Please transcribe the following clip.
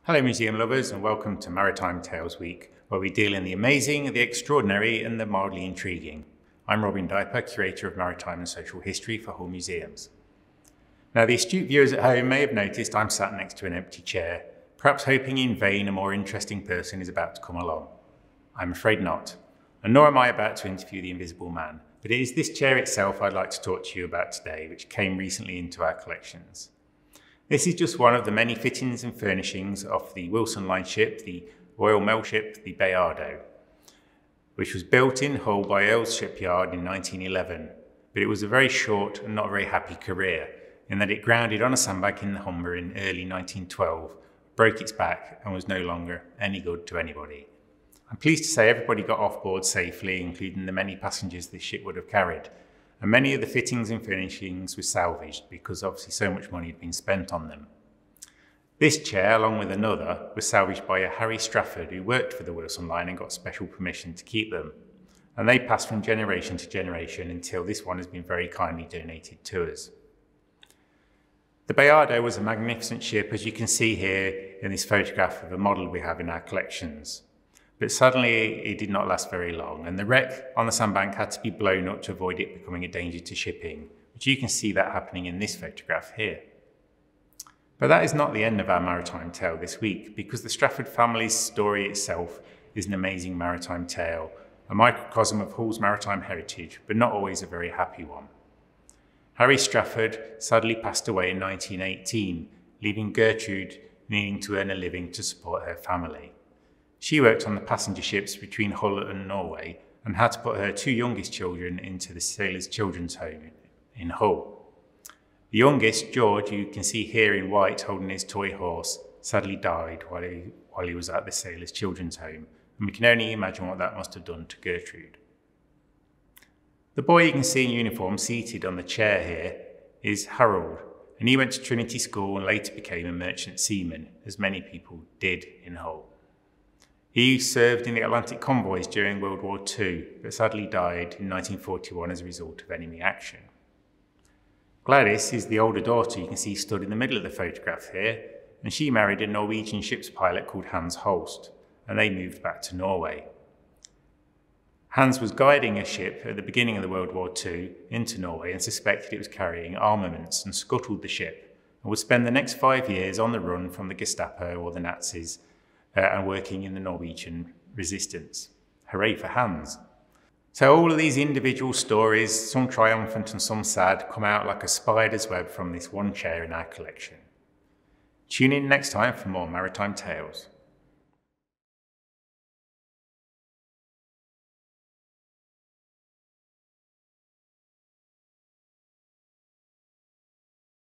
Hello museum lovers and welcome to Maritime Tales Week, where we deal in the amazing, the extraordinary and the mildly intriguing. I'm Diaper, Curator of Maritime and Social History for Hull Museums. Now the astute viewers at home may have noticed I'm sat next to an empty chair, perhaps hoping in vain a more interesting person is about to come along. I'm afraid not, and nor am I about to interview the Invisible Man, but it is this chair itself I'd like to talk to you about today, which came recently into our collections. This is just one of the many fittings and furnishings of the Wilson Line ship, the Royal Mail ship, the Bayardo, which was built in Hull by Earl's Shipyard in 1911, but it was a very short and not very happy career, in that it grounded on a sandbank in the Humber in early 1912, broke its back and was no longer any good to anybody. I'm pleased to say everybody got off board safely, including the many passengers this ship would have carried, and many of the fittings and furnishings were salvaged because obviously so much money had been spent on them. This chair, along with another, was salvaged by a Harry Stratford who worked for the Wilson Line and got special permission to keep them. And they passed from generation to generation until this one has been very kindly donated to us. The Bayardo was a magnificent ship, as you can see here in this photograph of a model we have in our collections. But suddenly it did not last very long, and the wreck on the sandbank had to be blown up to avoid it becoming a danger to shipping, which you can see that happening in this photograph here. But that is not the end of our maritime tale this week, because the Stratford family's story itself is an amazing maritime tale, a microcosm of Hull's maritime heritage, but not always a very happy one. Harry Stratford sadly passed away in 1918, leaving Gertrude needing to earn a living to support her family. She worked on the passenger ships between Hull and Norway and had to put her two youngest children into the Sailors' Children's Home in Hull. The youngest, George, who you can see here in white holding his toy horse, sadly died while he was at the Sailors' Children's Home, and we can only imagine what that must have done to Gertrude. The boy you can see in uniform seated on the chair here is Harold, and he went to Trinity School and later became a merchant seaman, as many people did in Hull. He served in the Atlantic convoys during World War II, but sadly died in 1941 as a result of enemy action. Gladys is the older daughter you can see stood in the middle of the photograph here, and she married a Norwegian ship's pilot called Hans Holst, and they moved back to Norway. Hans was guiding a ship at the beginning of the World War II into Norway and suspected it was carrying armaments and scuttled the ship, and would spend the next 5 years on the run from the Gestapo or the Nazis and working in the Norwegian resistance. Hooray for Hans. So all of these individual stories, some triumphant and some sad, come out like a spider's web from this one chair in our collection. Tune in next time for more Maritime Tales.